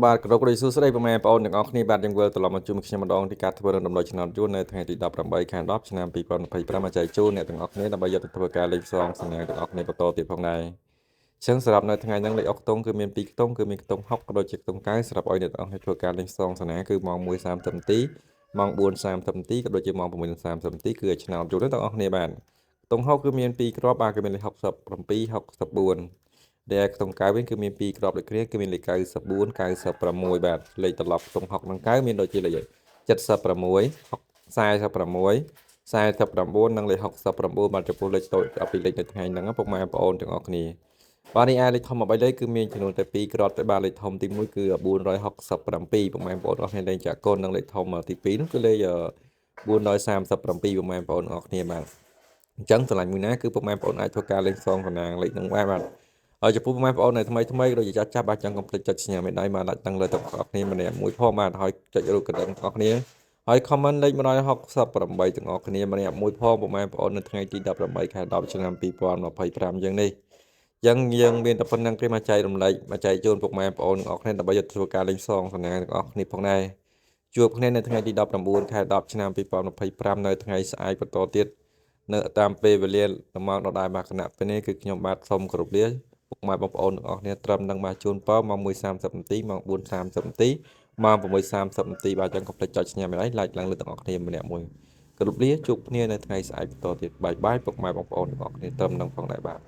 បាទក៏ដូចសួស្តីពុកម៉ែបងប្អូនទាំងអស់គ្នាបាទយើងវិលត្រឡប់មកជួបខ្ញុំម្ដងទីការធ្វើដំណើរឆ្នាំយួននៅថ្ងៃទី18ខែ10ឆ្នាំ2025មកចែកជូនអ្នកទាំងអស់គ្នាដើម្បីយកទៅធ្វើការលេខផ្សងសំណាងទាំងអស់គ្នាបន្តទៀតផងដែរអញ្ចឹងសម្រាប់នៅថ្ងៃហ្នឹងលេខអុកខ្ទង់គឺមាន2ខ្ទង់គឺមានខ្ទង់6ក៏ដូចជាខ្ទង់9សម្រាប់ឲ្យអ្នកទាំងអស់គ្នាធ្វើការលេខផ្សងសំណាងគឺម៉ោង1:30នាទីម៉ោង4:30នាទីក៏ដូចជាម៉ោង6:30នាទីគឺឲ្យឆ្នោតយួនទាំងអស់គ្នាបាទខ្ទង់6គឺមាន2គ្រាប់បាទគឺមានលេខ67 64ដែលក្នុងកៅវិញគឺមាន2គ្រាប់ដូចគ្នាគឺមានលេខ94 96បាទលេខត្រឡប់ក្នុង6និង9មានដូចជាលេខ76 46 49និងលេខ69បាទចំពោះលេខតូចអំពីលេខនៅថ្ងៃហ្នឹងពុកម៉ែបងប្អូនទាំងអស់គ្នាបាទនេះលេខធំ13លេខគឺមានចំនួនតែ2គ្រាប់តែបាទលេខធំទី1គឺ467ពុកម៉ែបងប្អូនអស់គ្នាលេខចាក់កូននិងលេខធំទី2នោះគឺលេខ437ពុកម៉ែបងប្អូនអស់គ្នាបាទអញ្ចឹងឆ្លាញ់មួយណាគឺពុកម៉ែបងប្អូនអាចធ្វើការលេខសងតំណាងលេខហ្នឹងបាទហើយចំពោះពុកម៉ែបងប្អូននៅថ្មីដូចជាចាស់បាទចង់កុំភ្លេចចុចសញ្ញាមេដៃបាទដាក់តាំងលើទឹកបងប្អូនម្នាក់មួយផងបាទហើយចុចរូបកណ្ដឹងបងប្អូនហើយ comment លេខ168ទាំងអស់គ្នាម្នាក់មួយផងពុកម៉ែបងប្អូននៅថ្ងៃទី18ខែ10ឆ្នាំ2025យ៉ាងនេះយើងមានតែប៉ុណ្្នឹងទេមកចែករំលែកមកចែកជូនពុកម៉ែបងប្អូនទាំងអស់គ្នាដើម្បីយកធ្វើការលេងសងសំណាងទាំងអស់គ្នាផងដែរជួបគ្នានៅថ្ងៃទី19ខែ10ឆ្នាំ2025នៅថ្ងៃស្អែកបន្តទៀតនៅតាមពេលវេលាម៉ោងដដែលបាទគណៈពេលនេះគឺខ្ញុំបាទសូមគោរពលាពុកម៉ែបងប្អូនទាំងអស់គ្នាត្រឹមនឹងបាទជូនពរម៉ោង1:30នាទីម៉ោង4:30នាទីម៉ោង6:30នាទីបាទចឹងកុំភ្លេចចុចសញ្ញាមេដៃ like ឡើងលើទាំងអស់គ្នាម្នាក់មួយគោរពលាជួបគ្នានៅថ្ងៃស្អែកបន្តទៀតបាយបាយពុកម៉ែបងប្អូនទាំងអស់គ្នាត្រឹមនឹងផងដែរបាទ